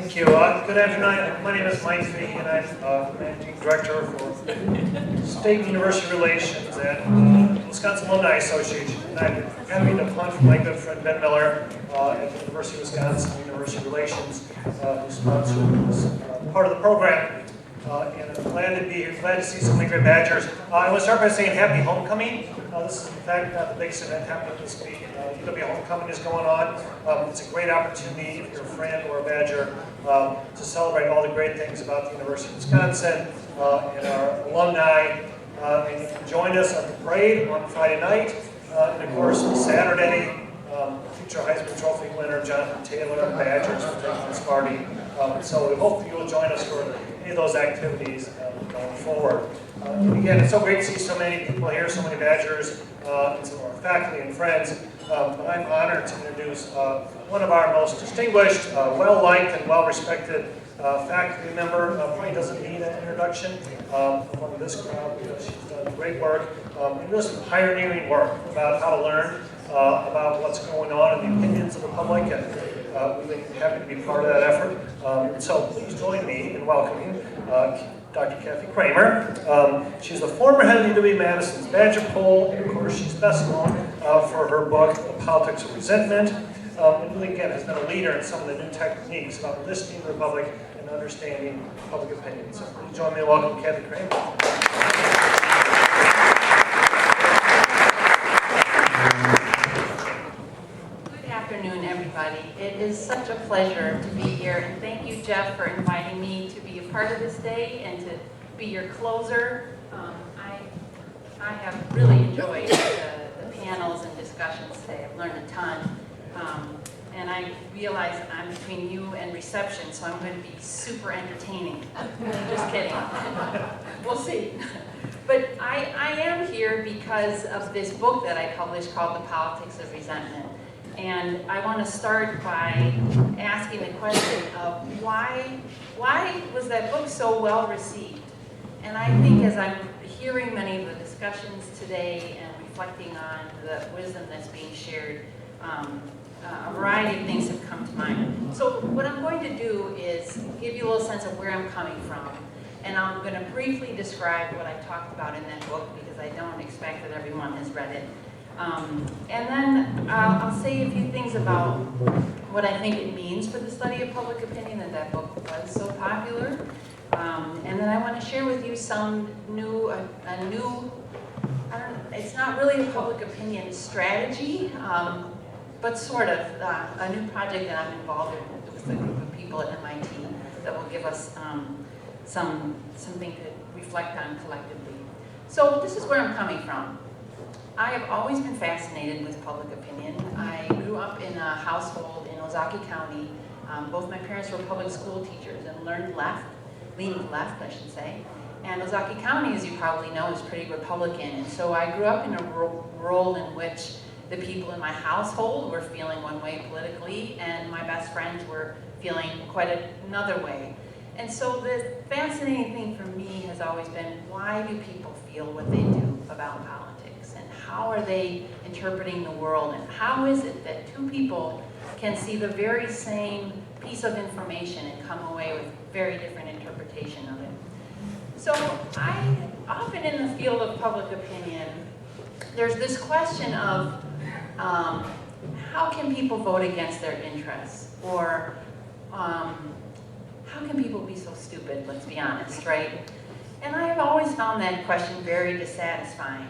Thank you. Good afternoon. My name is Mike Podhorzer, and I'm Managing Director for State University Relations at Wisconsin Alumni Association. And I'm having a punt from my good friend Ben Miller at the University of Wisconsin University Relations, who sponsored this part of the program. And I'm glad to be here, glad to see so many great Badgers. I want to start by saying happy homecoming. This is in fact not the biggest event happening this week. UW Homecoming is going on. It's a great opportunity if you're a friend or a Badger to celebrate all the great things about the University of Wisconsin and our alumni. And you can join us at the parade on Friday night. And of course, Saturday, future Heisman Trophy winner Jonathan Taylor and Badgers for taking this party. So we hope you will join us for any of those activities going forward. And again, it's so great to see so many people here, so many Badgers, and some of our faculty and friends. But I'm honored to introduce one of our most distinguished, well-liked, and well-respected faculty member. Probably doesn't need an introduction among this crowd because she's done great work and really some pioneering work about how to learn about what's going on in the opinions of the public, and we've been happy to be part of that effort. So please join me in welcoming Dr. Katherine Cramer. She's the former head of UW-Madison's Badger Poll, and of course she's best known for her book, The Politics of Resentment, and really again has been a leader in some of the new techniques about listening to the public and understanding public opinion. So please join me in welcoming Katherine Cramer. Good afternoon, everybody. It is such a pleasure to be here, and thank you, Jeff, for inviting me to be a part of this day and to be your closer. I have really enjoyed the panels and discussions today. I've learned a ton, and I realize I'm between you and reception, so I'm going to be super entertaining. Just kidding. We'll see. But I am here because of this book that I published called The Politics of Resentment. And I want to start by asking the question of why was that book so well received? And I think as I'm hearing many of the discussions today and reflecting on the wisdom that's being shared, a variety of things have come to mind. So what I'm going to do is give you a little sense of where I'm coming from. And I'm going to briefly describe what I talked about in that book because I don't expect that everyone has read it. And then I'll say a few things about what I think it means for the study of public opinion that book was so popular. And then I want to share with you some new, it's not really a public opinion strategy, but sort of a new project that I'm involved in with a group of people at MIT that will give us something to reflect on collectively. So this is where I'm coming from. I have always been fascinated with public opinion. I grew up in a household in Ozaukee County. Both my parents were public school teachers and leaned left, I should say. And Ozaukee County, as you probably know, is pretty Republican. And so I grew up in a role in which the people in my household were feeling one way politically, and my best friends were feeling quite another way. And so the fascinating thing for me has always been, why do people feel what they do about politics? And how are they interpreting the world? And how is it that two people can see the very same piece of information and come away with very different interpretation of it? So I often in the field of public opinion, there's this question of how can people vote against their interests? Or how can people be so stupid, let's be honest, right? And I have always found that question very dissatisfying.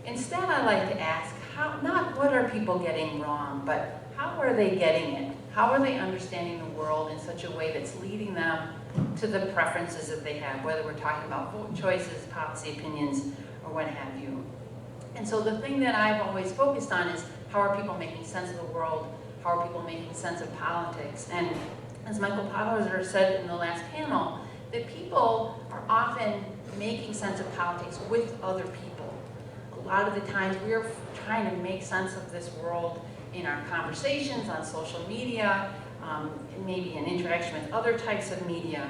Instead, I like to ask, not what are people getting wrong, but how are they getting it? How are they understanding the world in such a way that's leading them to the preferences that they have, whether we're talking about vote choices, policy opinions, or what have you. And so the thing that I've always focused on is, how are people making sense of the world? How are people making sense of politics? And as Mike Podhorzer said in the last panel, that people are often making sense of politics with other people. A lot of the times we're trying to make sense of this world in our conversations on social media, maybe in interaction with other types of media.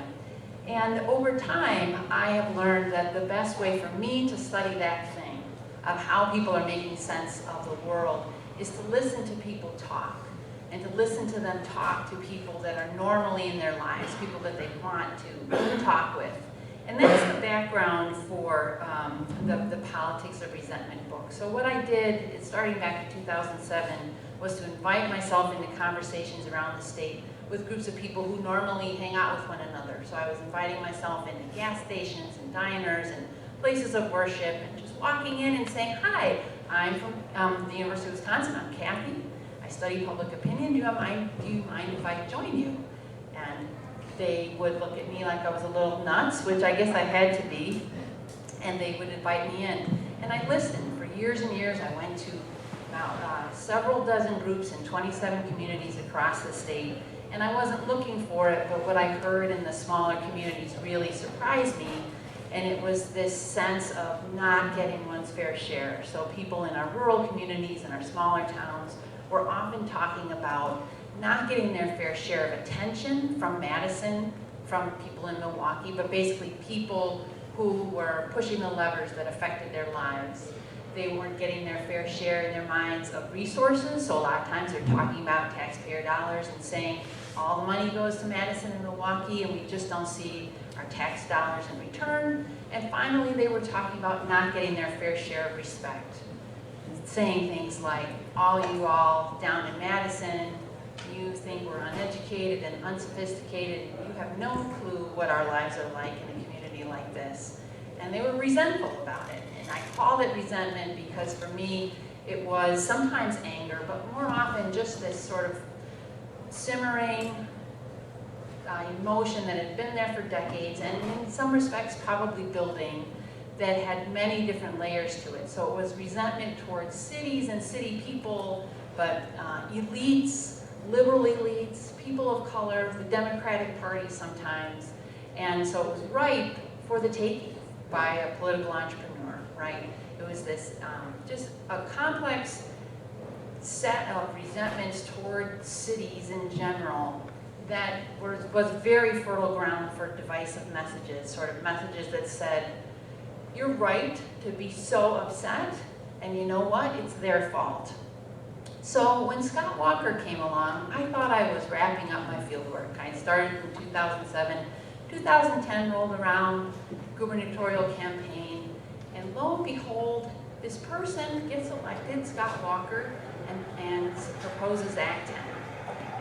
And over time, I have learned that the best way for me to study that thing of how people are making sense of the world is to listen to people talk. and to listen to them talk to people that are normally in their lives, people that they want to talk with. And that's the background for the Politics of Resentment book. So what I did, starting back in 2007, was to invite myself into conversations around the state with groups of people who normally hang out with one another. So I was inviting myself into gas stations and diners and places of worship and just walking in and saying, hi, I'm from the University of Wisconsin, I'm Kathy. I study public opinion, do you mind if I join you? And they would look at me like I was a little nuts, which I guess I had to be, and they would invite me in. And I listened for years and years. I went to about several dozen groups in 27 communities across the state, and I wasn't looking for it, but what I heard in the smaller communities really surprised me, and it was this sense of not getting one's fair share. So people in our rural communities and our smaller towns were often talking about not getting their fair share of attention from Madison, from people in Milwaukee, but basically people who were pushing the levers that affected their lives. They weren't getting their fair share in their minds of resources, so a lot of times they're talking about taxpayer dollars and saying all the money goes to Madison and Milwaukee and we just don't see our tax dollars in return. And finally, they were talking about not getting their fair share of respect, saying things like, all you all down in Madison, you think we're uneducated and unsophisticated, you have no clue what our lives are like in a community like this. And they were resentful about it. And I called it resentment because for me, it was sometimes anger, but more often just this sort of simmering emotion that had been there for decades, and in some respects probably building, that had many different layers to it. So it was resentment towards cities and city people, but elites, liberal elites, people of color, the Democratic Party sometimes. And so it was ripe for the taking by a political entrepreneur, right? It was this just a complex set of resentments toward cities in general that was very fertile ground for divisive messages, sort of messages that said, you're right to be so upset, and you know what, it's their fault. So when Scott Walker came along, I thought I was wrapping up my fieldwork. I started in 2007. 2010 rolled around, gubernatorial campaign, and lo and behold, this person gets elected, Scott Walker, and proposes Act 10.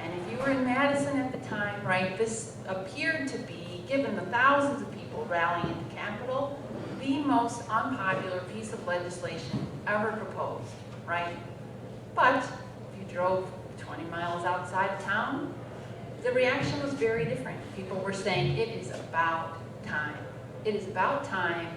And if you were in Madison at the time, right, this appeared to be, given the thousands of people rallying at the Capitol, the most unpopular piece of legislation ever proposed, right? But if you drove 20 miles outside of town, the reaction was very different. People were saying, it is about time. It is about time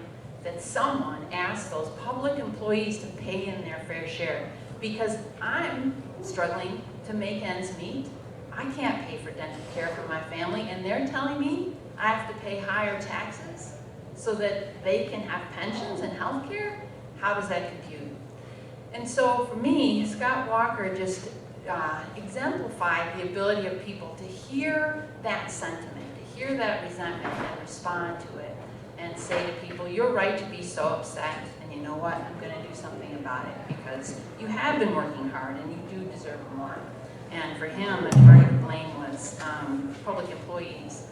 that someone asks those public employees to pay in their fair share, because I'm struggling to make ends meet. I can't pay for dental care for my family, and they're telling me I have to pay higher taxes so that they can have pensions and health care? How does that compute? And so for me, Scott Walker just exemplified the ability of people to hear that sentiment, to hear that resentment and respond to it and say to people, you're right to be so upset, and you know what, I'm going to do something about it because you have been working hard and you do deserve more. And for him, the target of blame was public employees.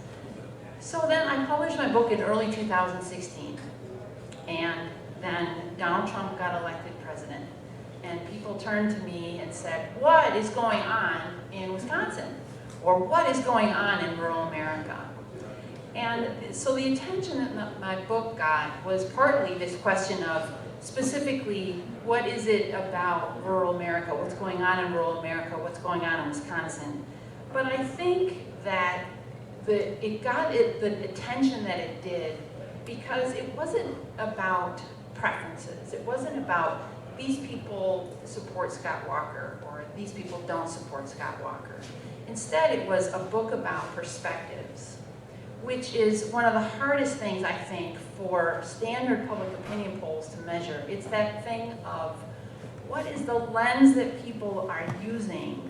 So then I published my book in early 2016, and then Donald Trump got elected president. And people turned to me and said, what is going on in Wisconsin? Or what is going on in rural America? And so the attention that my book got was partly this question of specifically, what is it about rural America? What's going on in rural America? What's going on in Wisconsin? But I think that it got the attention that it did because it wasn't about preferences. It wasn't about these people support Scott Walker or these people don't support Scott Walker. Instead, it was a book about perspectives, which is one of the hardest things, I think, for standard public opinion polls to measure. It's that thing of what is the lens that people are using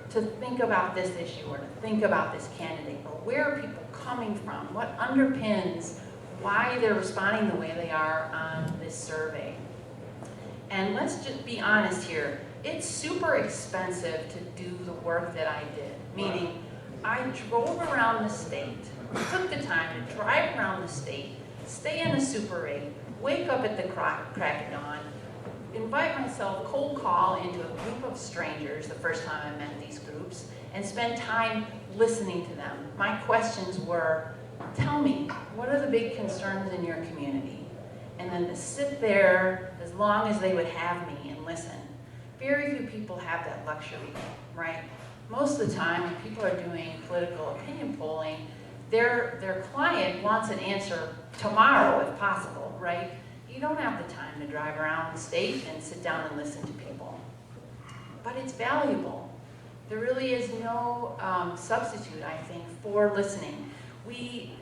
to think about this issue or to think about this candidate, or where are people coming from? What underpins why they're responding the way they are on this survey? And let's just be honest here. it's super expensive to do the work that I did, meaning I drove around the state, took the time to drive around the state, stay in a Super 8, wake up at the crack of dawn, invite myself cold call into a group of strangers the first time I met these groups, and spend time listening to them. My questions were, tell me, what are the big concerns in your community? And then to sit there as long as they would have me and listen. Very few people have that luxury, right? Most of the time, when people are doing political opinion polling, their client wants an answer tomorrow if possible, right? You don't have the time to drive around the state and sit down and listen to people. But it's valuable. There really is no substitute, I think, for listening. We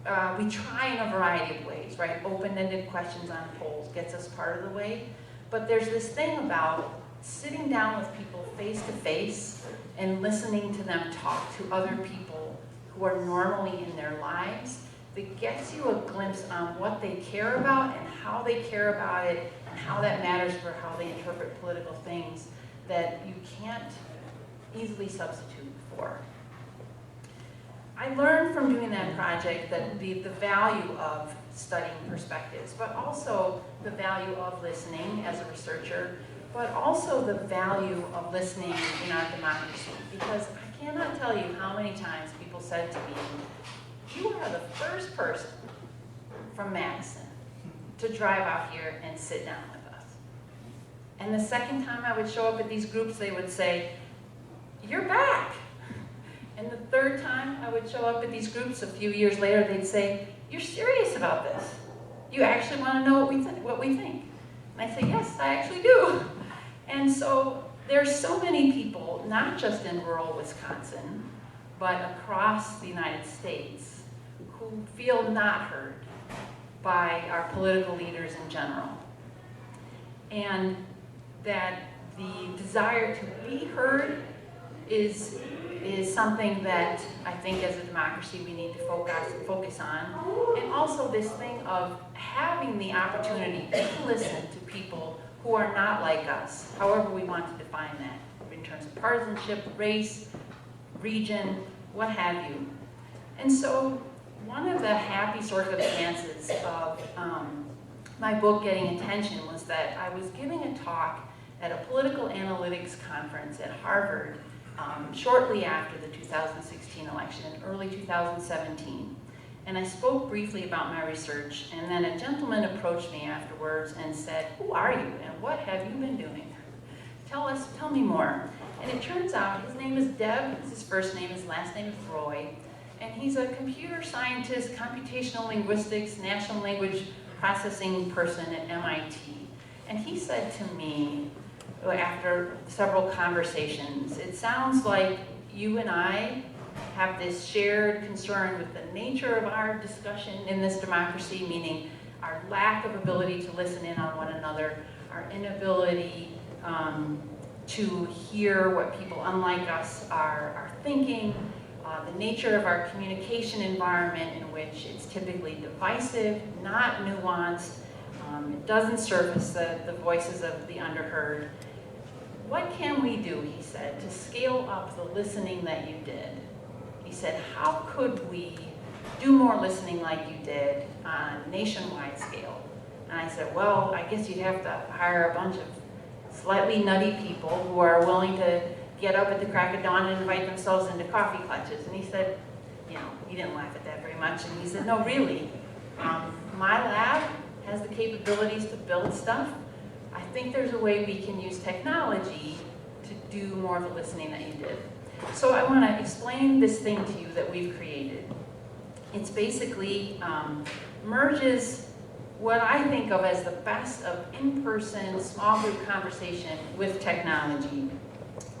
try in a variety of ways, right? Open-ended questions on polls gets us part of the way. But there's this thing about sitting down with people face-to-face and listening to them talk to other people who are normally in their lives that gets you a glimpse on what they care about and how they care about it and how that matters for how they interpret political things that you can't easily substitute for. I learned from doing that project that the value of studying perspectives, but also the value of listening as a researcher, but also the value of listening in our democracy. Because I cannot tell you how many times people said to me, you are the first person from Madison to drive out here and sit down with us. And the second time I would show up at these groups, they would say, you're back. And the third time I would show up at these groups a few years later, they'd say, you're serious about this. You actually want to know what we think. And I say, yes, I actually do. And so there's so many people, not just in rural Wisconsin, but across the United States, who feel not heard by our political leaders in general. And that the desire to be heard is something that I think as a democracy we need to focus on. And also this thing of having the opportunity to listen to people who are not like us, however we want to define that, in terms of partisanship, race, region, what have you. And so one of the happy circumstances of my book getting attention was that I was giving a talk at a political analytics conference at Harvard shortly after the 2016 election, in early 2017. And I spoke briefly about my research, and then a gentleman approached me afterwards and said, who are you and what have you been doing? Tell me more. And it turns out his name is Deb, his first name, his last name is Roy, and he's a computer scientist, computational linguistics, natural language processing person at MIT. And he said to me, after several conversations, it sounds like you and I have this shared concern with the nature of our discussion in this democracy, meaning our lack of ability to listen in on one another, our inability to hear what people unlike us are thinking, the nature of our communication environment in which it's typically divisive, not nuanced, it doesn't surface the voices of the underheard. What can we do, he said, to scale up the listening that you did? He said, how could we do more listening like you did on a nationwide scale? And I said, well, I guess you'd have to hire a bunch of slightly nutty people who are willing to get up at the crack of dawn and invite themselves into coffee clutches. And he said, you know, he didn't laugh at that very much. And he said, no, really, my lab has the capabilities to build stuff. I think there's a way we can use technology to do more of the listening that you did. So I want to explain this thing to you that we've created. It's basically merges what I think of as the best of in-person small group conversation with technology.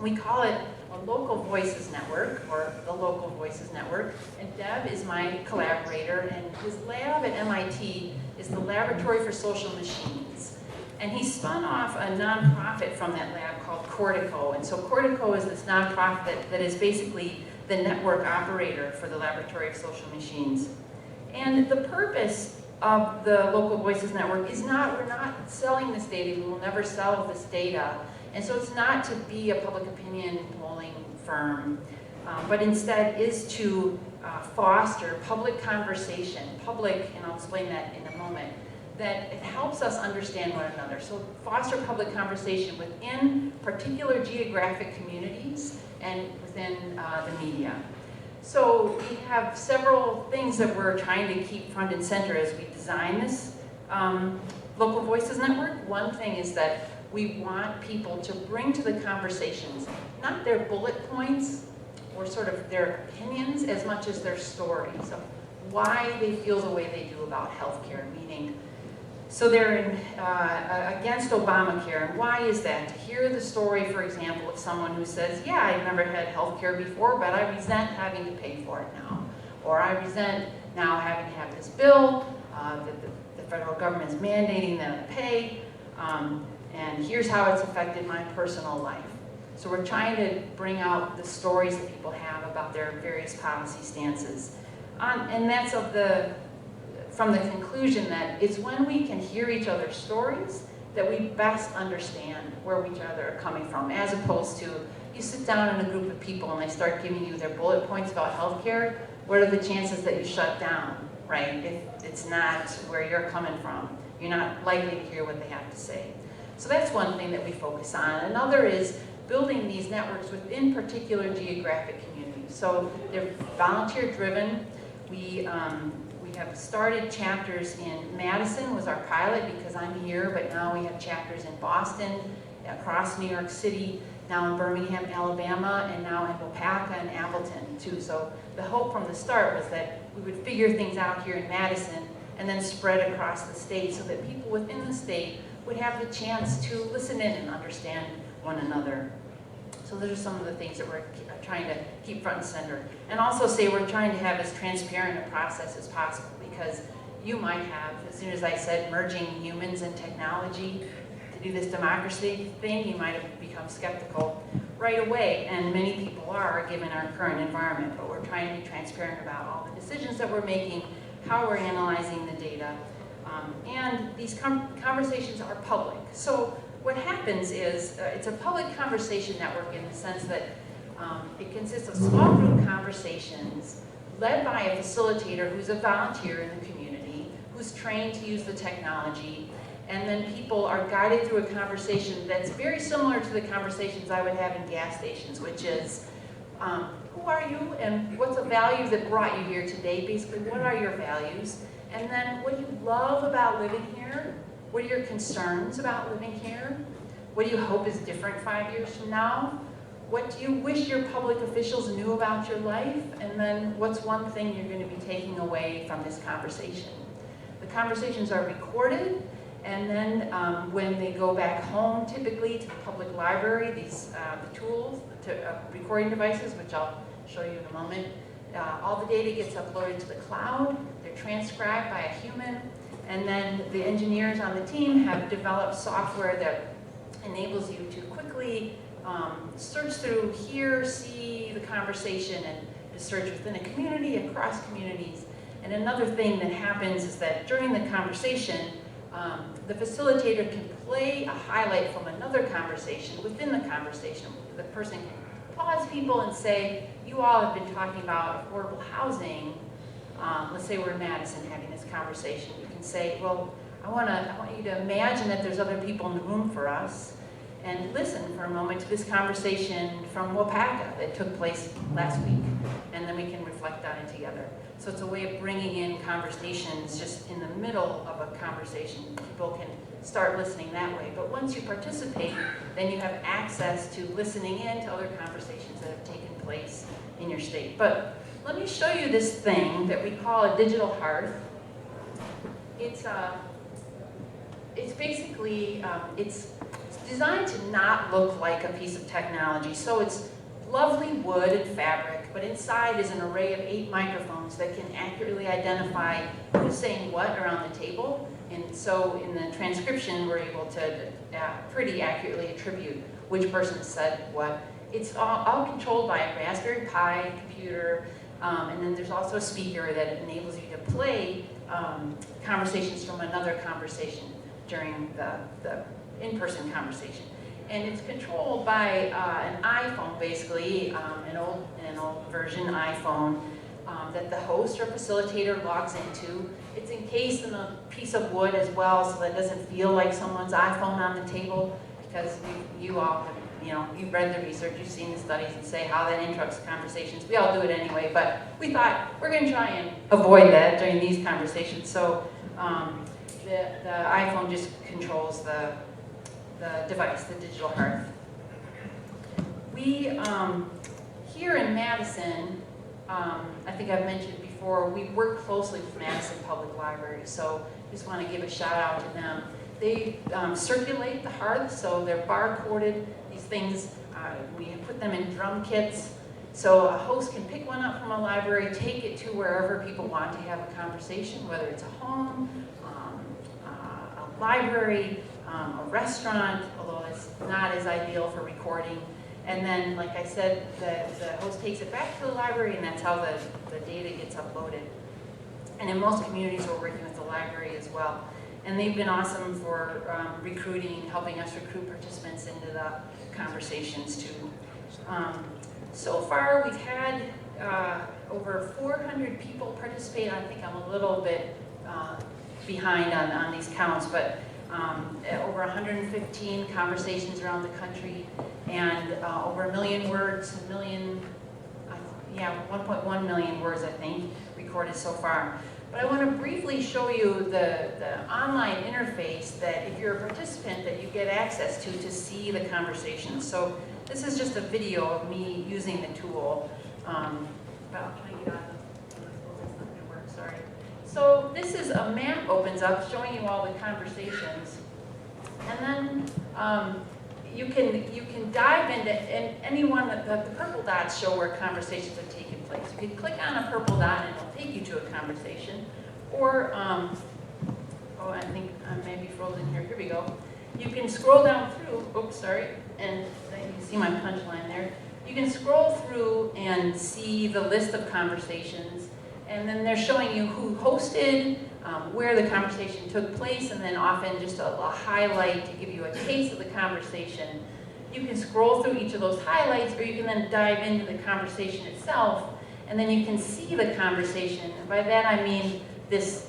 We call it a Local Voices Network, or the Local Voices Network, and Deb is my collaborator, and his lab at MIT is the Laboratory for Social Machines. And he spun off a nonprofit from that lab called Cortico. And so Cortico is this nonprofit that is basically the network operator for the Laboratory of Social Machines. And the purpose of the Local Voices Network is we're not selling this data. We will never sell this data. And so it's not to be a public opinion polling firm, but instead is to foster public conversation, and I'll explain that in a moment, that it helps us understand one another. So foster public conversation within particular geographic communities and within the media. So we have several things that we're trying to keep front and center as we design this Local Voices Network. One thing is that we want people to bring to the conversations not their bullet points or sort of their opinions as much as their story. So why they feel the way they do about healthcare, meaning, so they're against Obamacare, and why is that? To hear the story, for example, of someone who says, yeah, I've never had healthcare before, but I resent having to pay for it now. Or I resent now having to have this bill that the federal government is mandating that I pay, and here's how it's affected my personal life. So we're trying to bring out the stories that people have about their various policy stances. And that's from the conclusion that it's when we can hear each other's stories that we best understand where each other are coming from, as opposed to you sit down in a group of people and they start giving you their bullet points about healthcare. What are the chances that you shut down, right? If it's not where you're coming from, you're not likely to hear what they have to say. So that's one thing that we focus on. Another is building these networks within particular geographic communities. So they're volunteer-driven. We have started chapters in Madison was our pilot because I'm here, but now we have chapters in Boston, across New York City, now in Birmingham, Alabama, and now in Wapaka and Appleton too. So the hope from the start was that we would figure things out here in Madison and then spread across the state so that people within the state would have the chance to listen in and understand one another. So those are some of the things that we're trying to keep front and center. And also say we're trying to have as transparent a process as possible, because you might have, as soon as I said, merging humans and technology to do this democracy thing, you might have become skeptical right away, and many people are, given our current environment. But we're trying to be transparent about all the decisions that we're making, how we're analyzing the data, and these conversations are public. So what happens is it's a public conversation network in the sense that it consists of small group conversations led by a facilitator who's a volunteer in the community, who's trained to use the technology, and then people are guided through a conversation that's very similar to the conversations I would have in gas stations, which is, who are you and what's a value that brought you here today? Basically, what are your values? And then what do you love about living here? What are your concerns about living here? What do you hope is different 5 years from now? What do you wish your public officials knew about your life? And then what's one thing you're going to be taking away from this conversation? The conversations are recorded, and then when they go back home, typically to the public library, these the tools, recording devices, which I'll show you in a moment, all the data gets uploaded to the cloud. They're transcribed by a human. And then the engineers on the team have developed software that enables you to quickly search through, hear, see the conversation, and to search within a community, across communities. And another thing that happens is that during the conversation, the facilitator can play a highlight from another conversation within the conversation. The person can pause people and say, you all have been talking about affordable housing. Let's say we're in Madison having this conversation. You can say, well, I want you to imagine that there's other people in the room for us, and listen for a moment to this conversation from Wapaka that took place last week, and then we can reflect on it together. So it's a way of bringing in conversations just in the middle of a conversation. People can start listening that way. But once you participate, then you have access to listening in to other conversations that have taken place in your state. But let me show you this thing that we call a digital hearth. It's basically, it's designed to not look like a piece of technology. So it's lovely wood and fabric, but inside is an array of 8 microphones that can accurately identify who's saying what around the table. And so in the transcription, we're able to pretty accurately attribute which person said what. It's all controlled by a Raspberry Pi computer, and then there's also a speaker that enables you to play conversations from another conversation during the in-person conversation. and it's controlled by an iPhone, basically, an old version iPhone that the host or facilitator logs into. It's encased in a piece of wood as well, so that it doesn't feel like someone's iPhone on the table, because you all have, you've read the research, you've seen the studies and say how that interrupts conversations. We all do it anyway, but we thought we're going to try and avoid that during these conversations. So the iPhone just controls the device, the digital hearth. We, here in Madison, I think I've mentioned before, we work closely with Madison Public Library, so just want to give a shout out to them. They circulate the hearth, so they're bar-coded. These things, we put them in drum kits, so a host can pick one up from a library, take it to wherever people want to have a conversation, whether it's a home, a library, a restaurant, although it's not as ideal for recording. And then, like I said, the host takes it back to the library, and that's how the data gets uploaded. And in most communities, we're working with the library as well. And they've been awesome for recruiting, helping us recruit participants into the conversations too. So far, we've had over 400 people participate. I think I'm a little bit behind on these counts, but over 115 conversations around the country, and over 1 million words, 1.1 million words, I think, recorded so far. But I want to briefly show you the online interface that, if you're a participant, that you get access to see the conversations. So this is just a video of me using the tool. Can I get on the it's not going to work, sorry. So this is a map opens up showing you all the conversations. And then you can dive into any one that the purple dots show where conversations have taken place. You can click on a purple dot and it'll take you to a conversation. Or, I think I may be frozen here. Here we go. You can scroll down through, oops, sorry, and you can see my punchline there. You can scroll through and see the list of conversations, and then they're showing you who hosted, where the conversation took place, and then often just a highlight to give you a taste of the conversation. You can scroll through each of those highlights, or you can then dive into the conversation itself, and then you can see the conversation. And by that I mean this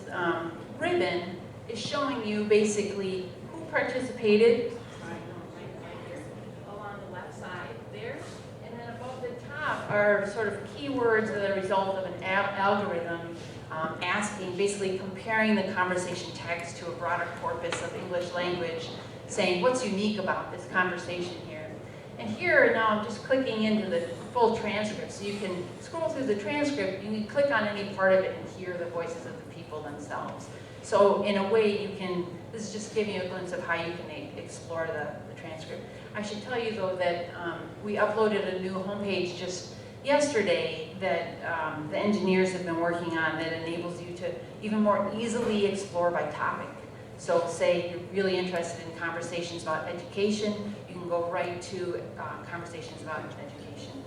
ribbon is showing you basically who participated, along the left side there, and then above the top are sort of keywords that are a result of an algorithm asking, basically comparing the conversation text to a broader corpus of English language, saying what's unique about this conversation here. And here now I'm just clicking into the full transcript, so you can scroll through the transcript, you can click on any part of it and hear the voices of the people themselves. So in a way you can, this is just giving you a glimpse of how you can explore the transcript. I should tell you though that we uploaded a new homepage just yesterday that the engineers have been working on that enables you to even more easily explore by topic. So say you're really interested in conversations about education, you can go right to conversations about education.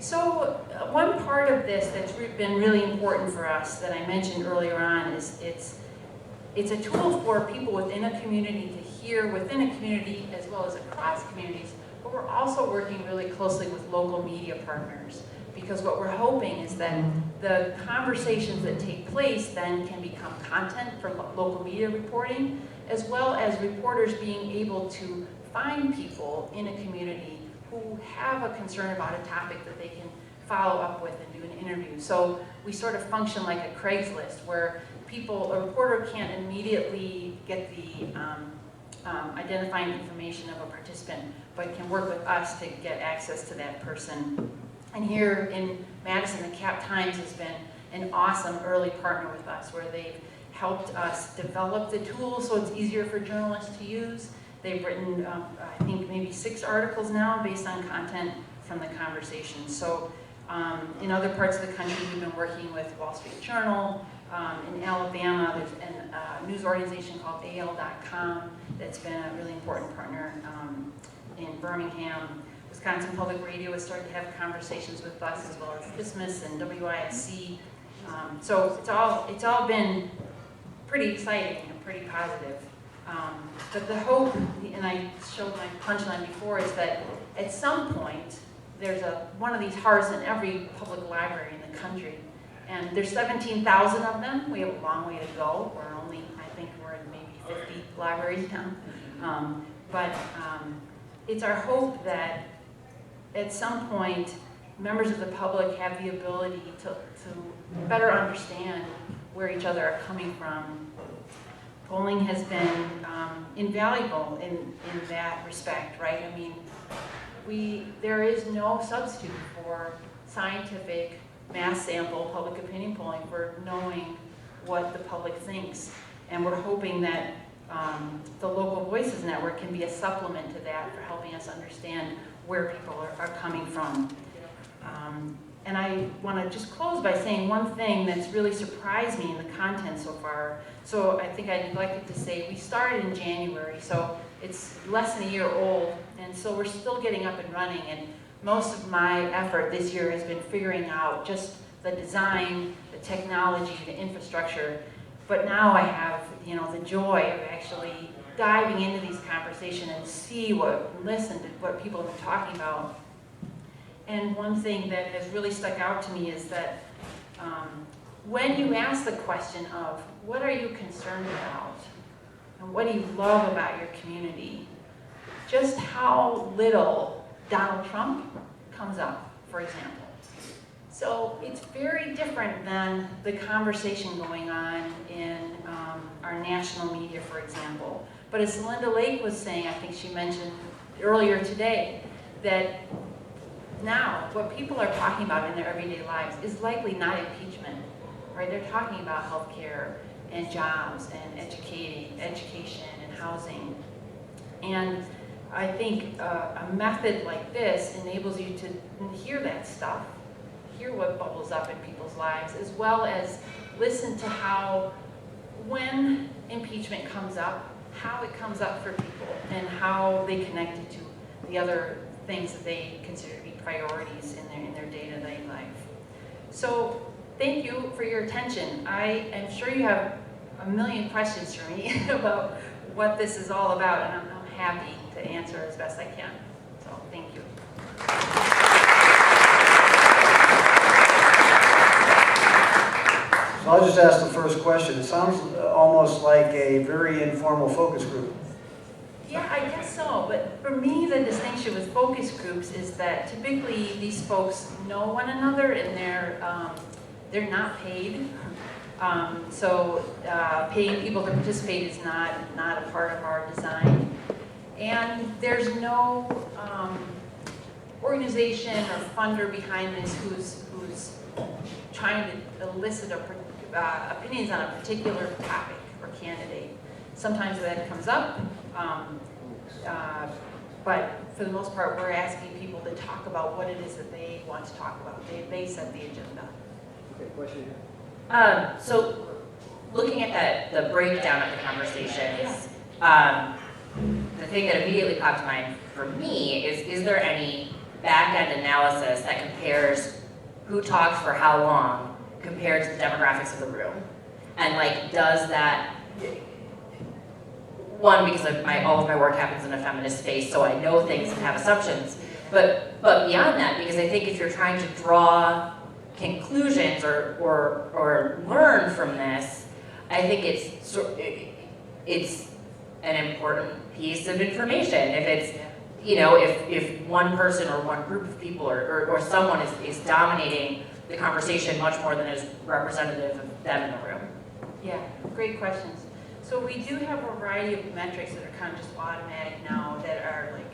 So one part of this that's been really important for us that I mentioned earlier on is it's a tool for people within a community to hear within a community as well as across communities, but we're also working really closely with local media partners, because what we're hoping is that the conversations that take place then can become content for local media reporting, as well as reporters being able to find people in a community who have a concern about a topic that they can follow up with and do an interview. So we sort of function like a Craigslist, where a reporter can't immediately get the identifying information of a participant, but can work with us to get access to that person. And here in Madison, the Cap Times has been an awesome early partner with us, where they've helped us develop the tool so it's easier for journalists to use. They've written, I think, maybe 6 articles now based on content from the conversation. So in other parts of the country, we've been working with Wall Street Journal. In Alabama, there's a news organization called AL.com that's been a really important partner in Birmingham. Wisconsin Public Radio has started to have conversations with us, as well as Christmas and WISC. So it's all been pretty exciting and pretty positive. But the hope, and I showed my punchline before, is that at some point, there's one of these hearts in every public library in the country. And there's 17,000 of them. We have a long way to go. We're only, I think we're in maybe 50 libraries now. It's our hope that at some point, members of the public have the ability to better understand where each other are coming from. Polling has been invaluable in that respect, right? I mean, there is no substitute for scientific mass sample public opinion polling for knowing what the public thinks. And we're hoping that the Local Voices Network can be a supplement to that for helping us understand where people are coming from. And I want to just close by saying one thing that's really surprised me in the content so far. So I think I neglected to say, we started in January, so it's less than a year old, and so we're still getting up and running, and most of my effort this year has been figuring out just the design, the technology, the infrastructure, but now I have, the joy of actually diving into these conversations and listen to what people have been talking about. And one thing that has really stuck out to me is that when you ask the question of, what are you concerned about? And what do you love about your community? Just how little Donald Trump comes up, for example. So it's very different than the conversation going on in our national media, for example. But as Celinda Lake was saying, I think she mentioned earlier today, that now what people are talking about in their everyday lives is likely not impeachment, right? They're talking about healthcare and jobs and education and housing. And I think a method like this enables you to hear that stuff, hear what bubbles up in people's lives, as well as listen to how, when impeachment comes up, how it comes up for people and how they connect it to the other things that they consider to be priorities in their day-to-day life. So thank you for your attention. I am sure you have a million questions for me about what this is all about, and I'm happy to answer as best I can. So thank you. So I'll just ask the first question. It sounds almost like a very informal focus group. Yeah, I guess so, but for me the distinction with focus groups is that typically these folks know one another and they're not paid. So paying people to participate is not a part of our design. And there's no organization or funder behind this who's trying to elicit opinions on a particular topic or candidate. Sometimes that comes up, but for the most part, we're asking people to talk about what it is that they want to talk about. They set the agenda. Okay, question here. So looking at the breakdown of the conversations, the thing that immediately popped to mind for me is there any back-end analysis that compares who talks for how long compared to the demographics of the room? And like, does that, one, because all of my work happens in a feminist space, so I know things and have assumptions, but beyond that, because I think if you're trying to draw conclusions or learn from this, I think it's an important piece of information. If it's, if one person or one group of people or someone is dominating the conversation much more than is representative of them in the room. Yeah, great questions. So we do have a variety of metrics that are kind of just automatic now that are like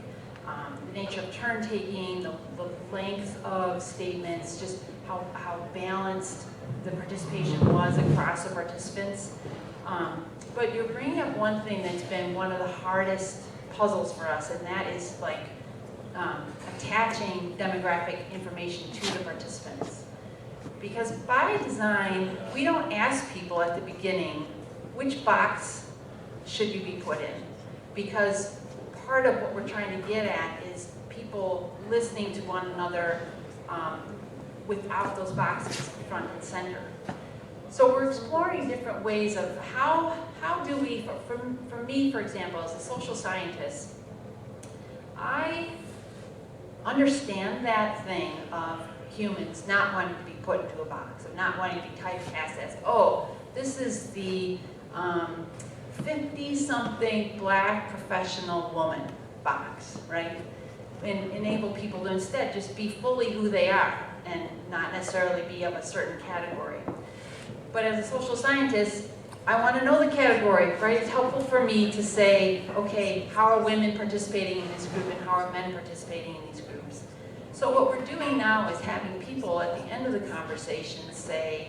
the nature of turn taking, the length of statements, just how balanced the participation was across the participants. But you're bringing up one thing that's been one of the hardest puzzles for us, and that is like attaching demographic information to the participants. Because by design, we don't ask people at the beginning, which box should you be put in? Because part of what we're trying to get at is people listening to one another without those boxes front and center. So we're exploring different ways of how do we, for me, for example, as a social scientist, I understand that thing of humans not wanting to be put into a box, of not wanting to be typecast as, oh, this is the 50-something black professional woman box, right? And enable people to instead just be fully who they are and not necessarily be of a certain category. But as a social scientist, I want to know the category, right? It's helpful for me to say, okay, how are women participating in this group and how are men participating in these groups? So what we're doing now is having people at the end of the conversation say,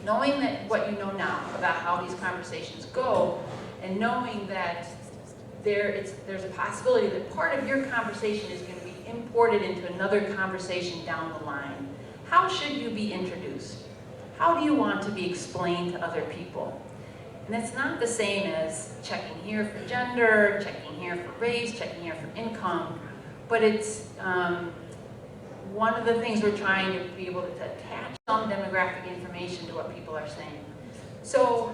knowing that what you know now about how these conversations go, and knowing that there's a possibility that part of your conversation is going to be imported into another conversation down the line. How should you be introduced? How do you want to be explained to other people? And it's not the same as checking here for gender, checking here for race, checking here for income, but it's one of the things we're trying to be able to attach some demographic information to what people are saying. So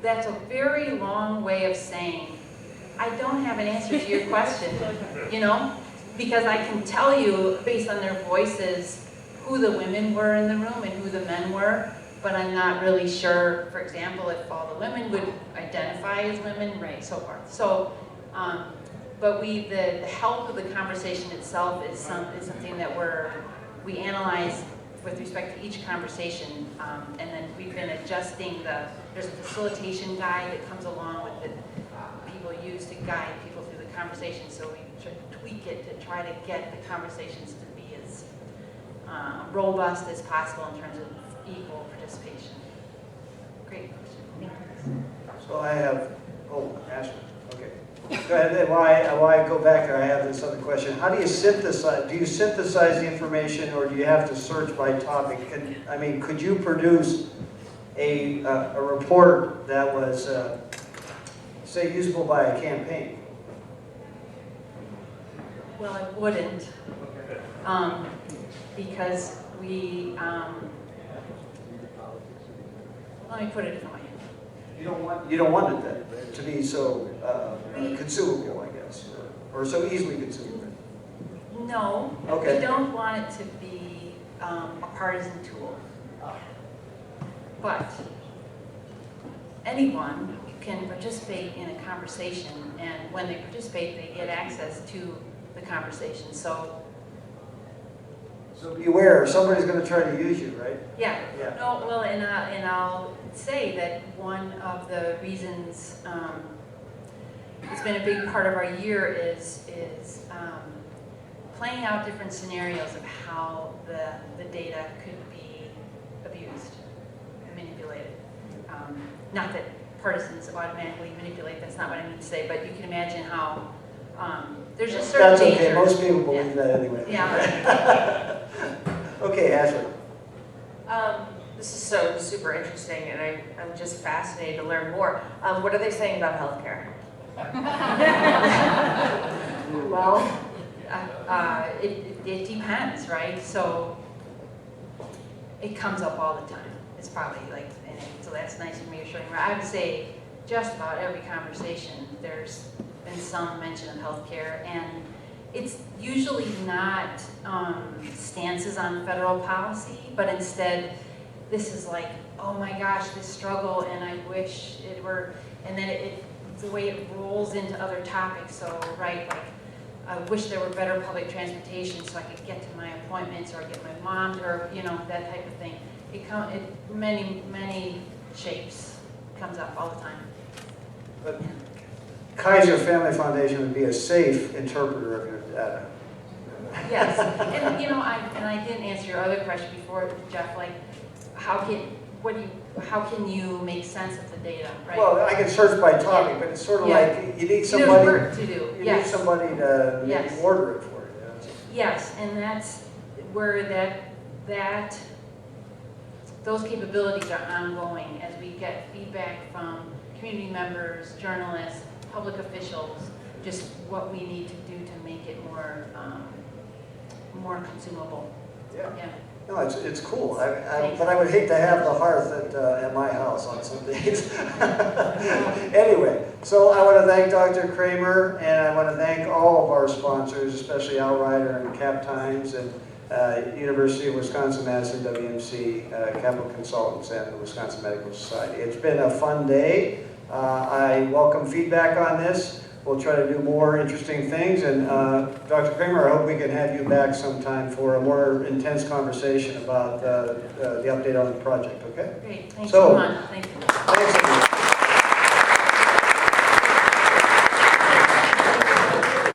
that's a very long way of saying, I don't have an answer to your question, you know? Because I can tell you, based on their voices, who the women were in the room and who the men were, but I'm not really sure, for example, if all the women would identify as women, right, so forth. So, but the health of the conversation itself is something that we analyze with respect to each conversation, and then we've been adjusting there's a facilitation guide that comes along with it, people use to guide people through the conversation, so we try to tweak it to try to get the conversations to be as robust as possible in terms of equal participation. Great question. Thank you. So I have, Ashley, okay. Go ahead, while I go back there, I have this other question. How do you synthesize, the information or do you have to search by topic? Could you produce a report that was, say, usable by a campaign? Well, I wouldn't, because let me put it a different way. You don't want it then to be so consumable, I guess, or so easily consumable. No, Okay. we don't want it to be a partisan tool. But anyone can participate in a conversation, and when they participate, they get access to the conversation. So beware, somebody's going to try to use you, right? yeah. Yeah. No, well, and I'll say that one of the reasons it's been a big part of our year is playing out different scenarios of how the data could be abused and manipulated. Not that partisans automatically manipulate, that's not what I mean to say, but you can imagine how there's just certain That's okay, dangers. most people believe that anyway. Yeah. Okay, Ashley. This is so super interesting, and I'm just fascinated to learn more. What are they saying about healthcare? Well, it depends, right? So it comes up all the time. It's probably like, so that's nice and reassuring. I would say just about every conversation, there's been some mention of healthcare, and it's usually not stances on federal policy, but instead, this is like, oh my gosh, this struggle, and I wish it were, and then it's the way it rolls into other topics. So, right, like, I wish there were better public transportation so I could get to my appointments, or get my mom, or, you know, that type of thing. Many shapes comes up all the time. But Kaiser Family Foundation would be a safe interpreter of your data. Yes, and you know, I didn't answer your other question before, Jeff. Like, how can you make sense of the data, right? Well, I can search by topic, but it's sort of like you need somebody. There's work to do. You Yes. need somebody to maybe Yes. order it for you. You know? Yes, and that's where those capabilities are ongoing as we get feedback from community members, journalists, public officials, just what we need to do to make it more consumable. Yeah. Yeah. No, it's cool, but I would hate to have the hearth at my house on some days. Anyway, so I want to thank Dr. Cramer, and I want to thank all of our sponsors, especially Outrider and Cap Times, and University of Wisconsin-Madison, WMC, Capital Consultants, and the Wisconsin Medical Society. It's been a fun day. I welcome feedback on this. We'll try to do more interesting things, and Dr. Cramer, I hope we can have you back sometime for a more intense conversation about the update on the project, okay? Great, thanks So- so much. Thank you. Thanks, everybody.